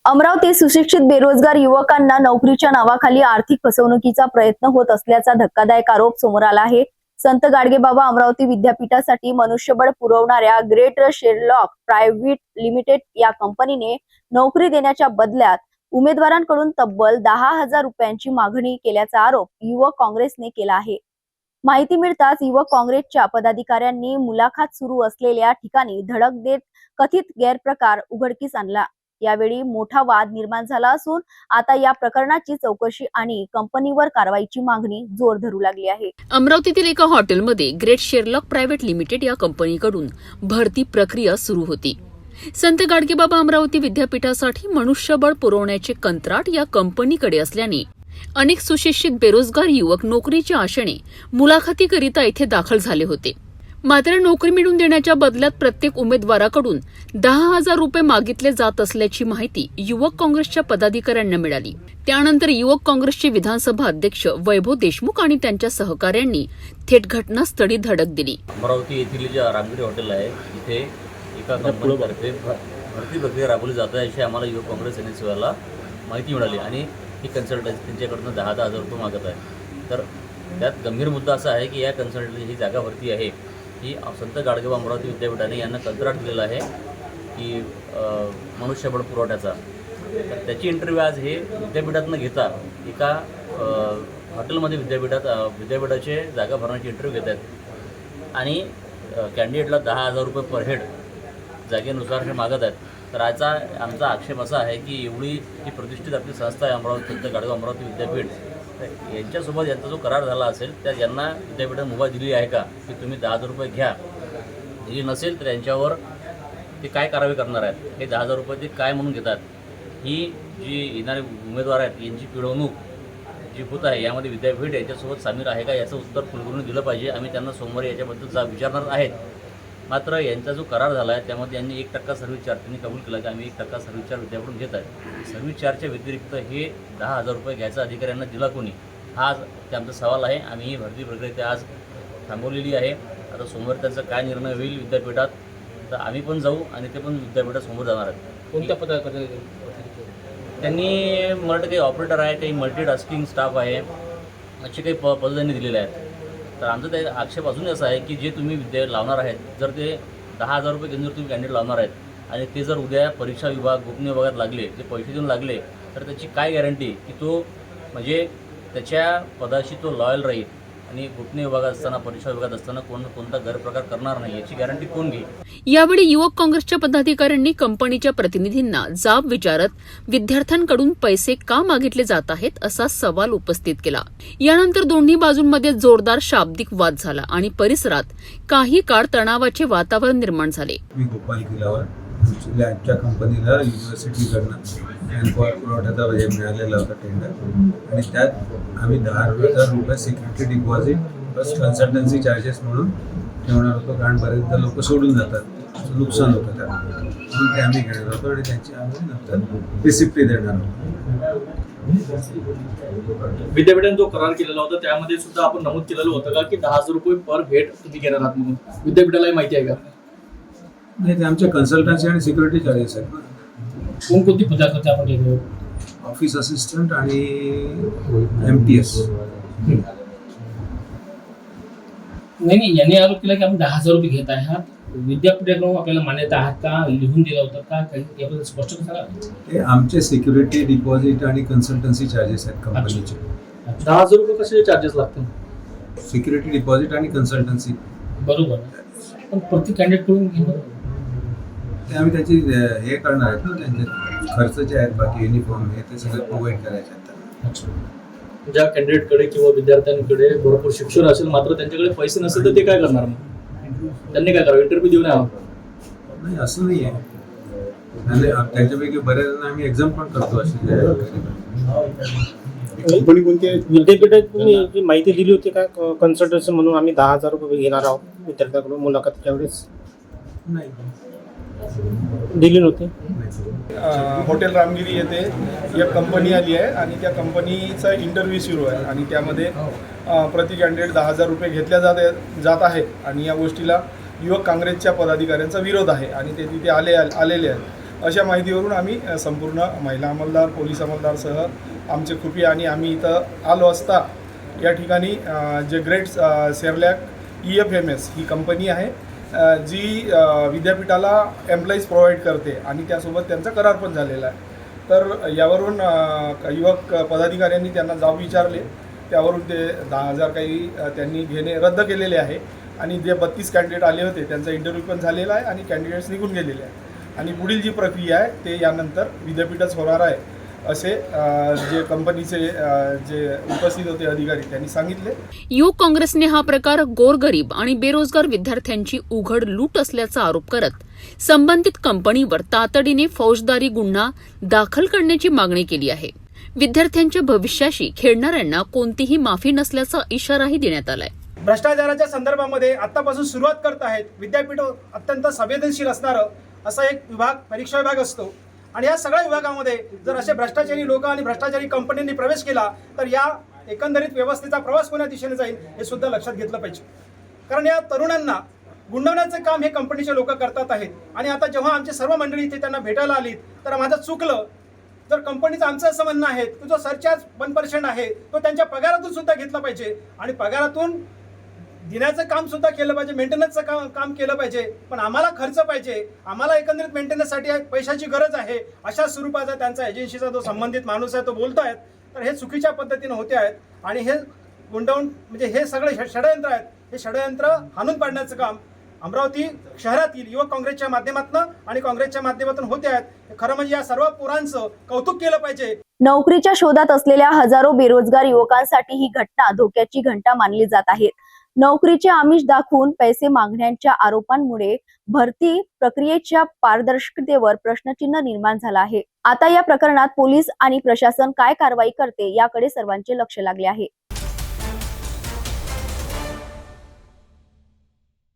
अमरावती सुशिक्षित बेरोजगार युवकांना नोकरीच्या नावाखाली आर्थिक फसवणुकीचा प्रयत्न होत असल्याचा धक्कादायक आरोप समोर आला आहे। संत गाडगेबाबा अमरावती विद्यापीठासाठी मनुष्यबळ पुरवणाऱ्या ग्रेट शेरलॉक प्रायव्हेट लिमिटेड या कंपनीने नोकरी देण्याच्या बदल्यात उमेदवारांकडून तब्बल 10,000 रुपयांची मागणी केल्याचा आरोप युवक काँग्रेसने केला आहे। माहिती मिळताच युवक काँग्रेसच्या पदाधिकाऱ्यांनी मुलाखत सुरू असलेल्या ठिकाणी धडक देत कथित गैरप्रकार उघडकीस आणला। यावेळी मोठा वाद निर्माण झाला असून आता या प्रकरणाची चौकशी आणि कंपनीवर कारवाईची मागणी जोर धरू लागली आहे। अमरावतीतील एका हॉटेलमध्ये ग्रेट शेरलॉक प्रायव्हेट लिमिटेड या कंपनीकडून भरती प्रक्रिया सुरू होती। संत गाडगेबाबा अमरावती विद्यापीठासाठी मनुष्यबळ पुरवण्याचे कंत्राट या कंपनीकडे असल्याने अनेक सुशिक्षित बेरोजगार युवक नोकरीच्या आशेने मुलाखतीकरिता येथे दाखल झाले होते। मात्र नोकरी मिळवून देण्याच्या बदल्यात प्रत्येक उमेदवाराकडून 10,000 रुपये मागितले जात असल्याची माहिती युवक काँग्रेसच्या पदाधिकाऱ्यांना मिळाली। त्यानंतर युवक काँग्रेसचे विधानसभा अध्यक्ष वैभव देशमुख आणि त्यांच्या सहकाऱ्यांनी थेट घटनास्थळी धडक दिली। अमरावती येथील जे रामगिरी हॉटेल आहे तिथे एका कंपनीतर्फे भरती प्रक्रिया राबवली जात आहे अशी आम्हाला युवक काँग्रेस एनएसयूला माहिती मिळाली आणि ही कन्सल्टन्सी त्यांच्याकडून 10,000 रुपये मागत आहे। तर त्यात गंभीर मुद्दा असा आहे की या कन्सल्टन्सी ही जागा भरती आहे ही संत गाडगेबाबा अमरावती विद्यापीठाने यांना कंत्राट दिलेला आहे की मनुष्यबळ पुरवठ्याचा। तर त्याची इंटरव्ह्यू आज हे विद्यापीठात न घेता एका हॉटेलमध्ये विद्यापीठाचे जागा भरण्याची इंटरव्ह्यू घेत आहेत आणि कॅन्डिडेटला 10,000 रुपये पर हेड जागेनुसार हे मागत आहेत। तर आमचा आक्षेप असा आहे की एवढी ही प्रतिष्ठित आपली संस्था आहे अमरावती संत गाडगेबाबा अमरावती विद्यापीठ, यांच्यासोबत यांचा जो करार झाला असेल त्या यांना विद्यापीठाने मुभा दिली आहे का की तुम्ही 10,000 रुपये घ्या, दिली नसेल तर यांच्यावर ते काय कारवाई करणार आहेत, हे 10,000 रुपये ते काय म्हणून घेतात, ही जी येणारे उमेदवार आहेत यांची पिळवणूक जी होत आहे यामध्ये विद्यापीठ यांच्यासोबत सामील आहे का याचं उत्तर कुलगुरूंनी दिलं पाहिजे। आम्ही त्यांना सोमवारी याच्याबद्दल विचारणार आहेत। मात्र यांचा जो करार झाला आहे त्यामध्ये यांनी 1% सर्व्हिस चार्ज त्यांनी कबूल केला की आम्ही 1% सर्व्हिस चार्ज विद्यापीठाकडून घेत आहे। सर्व्हिस चार्जच्या व्यतिरिक्त हे 10,000 रुपये घ्यायचा अधिकाऱ्यांना दिला कोणी, हा ते आमचा सवाल आहे। आम्ही ही भरती प्रक्रिया ते आज थांबवलेली आहे। आता सोमवारी त्यांचा काय निर्णय होईल विद्यापीठात तर आम्ही पण जाऊ आणि ते पण विद्यापीठासमोर जाणार आहेत। कोणत्या पदाधिकारी त्यांनी मला वाटतं काही ऑपरेटर आहे, काही मल्टीटास्किंग स्टाफ आहे, असे काही पदं त्यांनी दिलेले आहेत। तर आमचा ते आक्षेप अजूनही असा आहे की जे तुम्ही लावणार आहेत जर ते 10,000 रुपये घेऊन जर तुम्ही कॅन्डिडेट लावणार आहेत आणि ते जर उद्या परीक्षा विभाग गोपनीय विभागात लागले, ते पैसे देऊन लागले तर त्याची काय गॅरंटी की तो म्हणजे त्याच्या पदाशी तो लॉयल राहील आणि गोपनीय विभागात असताना परीक्षा विभागात असताना कोणता गैरप्रकार करणार नाही याची गॅरंटी कोण घेईल। यावेळी युवक काँग्रेसच्या पदाधिकाऱ्यांनी कंपनीच्या प्रतिनिधींना जाब विचारत विद्यार्थ्यांकडून पैसे का मागितले जात आहेत असा सवाल उपस्थित केला। यानंतर दोन्ही बाजूंमध्ये जोरदार शाब्दिक वाद झाला आणि परिसरात काही काळ तणावाचे वातावरण निर्माण झाले। मी गोपाल किल्लावर आमच्या कंपनीला युनिव्हर्सिटीकडनं मॅनपॉवर पुरवठ्याचा मिळालेला होता टेंडर आणि त्यात आम्ही 10,000 रुपये security deposit plus consultancy charges म्हणून ठेवणार होतो, कारण बरेचदा लोक सोडून जातात, नुकसान होतं त्यामुळे, म्हणून ते आम्ही घेणार होतो आणि त्यांची आम्ही नंतर रिसिप्ट देणार होतो। विद्यापीठाने जो करार केलेला होता त्यामध्ये सुद्धा आपण नमूद केलेलं होतं का की 10,000 रुपये पर हेड तुम्ही घेणार आहात म्हणून, विद्यापीठालाही माहिती आहे का? नाही, ते आमचे कन्सल्टन्सी आणि सिक्युरिटी चार्जेस आहेत ना। कोणकोणती पदाधिकारी आपण घेतो? ऑफिस असिस्टंट आणि MTS। नाही, यांनी आरोप केला की आपण 10,000 रुपये घेत आहे, हा विद्यापीठाकडून आपल्याला मान्यता आहे का, लिहून दिला होता का, काही याबद्दल स्पष्ट सांगा। ते आमचे सिक्युरिटी डिपॉझिट आणि कन्सल्टन्सी चार्जेस आहेत कंपनीचे। 10,000 रुपये कसे चार्जेस लागतात? सिक्युरिटी डिपॉझिट आणि कन्सल्टन्सी बरोबर, पण प्रति कॅन्डिडेट कडून घेणं ते आम्ही त्याची हे करणार आहेत ना, त्यांचे खर्च जे आहेत बाकी युनिफॉर्म हे ते सगळं प्रोव्हाइड करायचे आहेत। ज्या कॅन्डिडेटकडे किंवा विद्यार्थ्यांकडे भरपूर शिक्षण असेल मात्र त्यांच्याकडे पैसे नसेल तर ते काय करणार मग? त्यांनी काय करावं, इंटरव्ह्यू देऊन यावं? नाही, असं नाही आहे, त्यांच्यापैकी बऱ्याच आम्ही एक्झाम पण करतो असे। कंपनी कोणती आहे? विद्यापीठात तुम्ही जी माहिती दिली होती का कन्सल्टन्सी म्हणून आम्ही 10,000 रुपये घेणार आहोत विद्यार्थ्यांकडून मुलाखत, त्यावेळेस नाही दिली नव्हती? हॉटेल रामगिरी येथे एक कंपनी आली आहे आणि त्या कंपनीचा इंटरव्ह्यू सुरू आहे आणि त्यामध्ये प्रति कॅन्डिडेट 10,000 रुपये घेतल्या जात आहेत आणि या गोष्टीला युवक काँग्रेसच्या पदाधिकाऱ्यांचा विरोध आहे आणि ते तिथे आलेले आहेत। अशा माहितीवरून आम्ही संपूर्ण महिला अंमलदार, पोलीस अंमलदारसह आमचे खुफी आणि आम्ही इथं आलो असता या ठिकाणी जे ग्रेट शेरलॅक EFMS ही कंपनी आहे जी विद्यापीठाला एम्प्लॉईज प्रोव्हाइड करते आणि त्यासोबत त्यांचा करार पण झालेला आहे. तर यावरून युवक पदाधिकाऱ्यांनी त्यांना जाब विचारले, त्यावरून ते 10,000 काही त्यांनी घेणे रद्द केलेले आहे आणि जे 32 कॅन्डिडेट आले होते त्यांचा इंटरव्ह्यू पण झालेला आहे आणि कॅन्डिडेट्स निघून गेलेले आहे आणि पुढील जी प्रक्रिया आहे ते यानंतर विद्यापीठच होणार आहे असे जे कंपनीचे जे उपस्थित होते अधिकारी त्यांनी सांगितले. युवक काँग्रेसने हा प्रकार गोरगरीब आणि बेरोजगार विद्यार्थ्यांची उघड लूट असल्याचा आरोप करत संबंधित कंपनीवर तातडीने फौजदारी गुन्हा दाखल करण्याची मागणी केली आहे. विद्यार्थ्यांच्या भविष्याशी खेळणाऱ्यांना कोणतीही माफी नसल्याचा इशाराही देण्यात आलाय. भ्रष्टाचाराच्या संदर्भामध्ये आत्तापासून सुरुवात करत आहेत. विद्यापीठ अत्यंत संवेदनशील असणारं असा एक विभाग, परीक्षा विभाग असतो आणि या सगळ्या विभागामध्ये जर असे भ्रष्टाचारी लोक आणि भ्रष्टाचारी कंपन्यांनी प्रवेश केला तर या एकंदरीत व्यवस्थेचा प्रवास कोणत्या दिशेने जाईल हे सुद्धा लक्षात घेतलं पाहिजे. कारण या तरुणांना गुंडवण्याचं काम हे कंपनीचे लोक करतात आहेत आणि आता जेव्हा आमची सर्व मंडळी इथे त्यांना भेटायला आलीत तर माझं चुकलं. जर कंपनीचं आमचं असं म्हणणं आहे की जो सरचार्ज 1% आहे तो त्यांच्या पगारातून सुद्धा घेतला पाहिजे आणि पगारातून देण्याचं काम सुद्धा केलं पाहिजे, मेंटेनन्सचं काम केलं पाहिजे. पण आम्हाला खर्च पाहिजे, आम्हाला एकंदरीत मेंटेनन्ससाठी पैशाची गरज आहे अशा स्वरूपाचा त्यांचा एजन्सीचा जो संबंधित माणूस आहे तो बोलतोय. तर हे चुकीच्या पद्धतीने होते आहेत आणि हे गुंडवून म्हणजे हे सगळे षडयंत्र आहेत. हे षडयंत्र हाणून पाडण्याचं काम अमरावती शहरातील युवक काँग्रेसच्या माध्यमातून आणि काँग्रेसच्या माध्यमातून होते आहेत. खरं म्हणजे या सर्व पोरांचं कौतुक केलं पाहिजे. नोकरीच्या शोधात असलेल्या हजारो बेरोजगार युवकांसाठी ही घटना धोक्याची घंटा मानली जात आहे. नोकरीचे आमिष दाखवून पैसे मागण्याच्या आरोपांमुळे भरती प्रक्रियेच्या पारदर्शकतेवर प्रश्नचिन्ह निर्माण झाला आहे. आता या प्रकरणात पोलीस आणि प्रशासन काय कारवाई करते याकडे सर्वांचे लक्ष लागले आहे.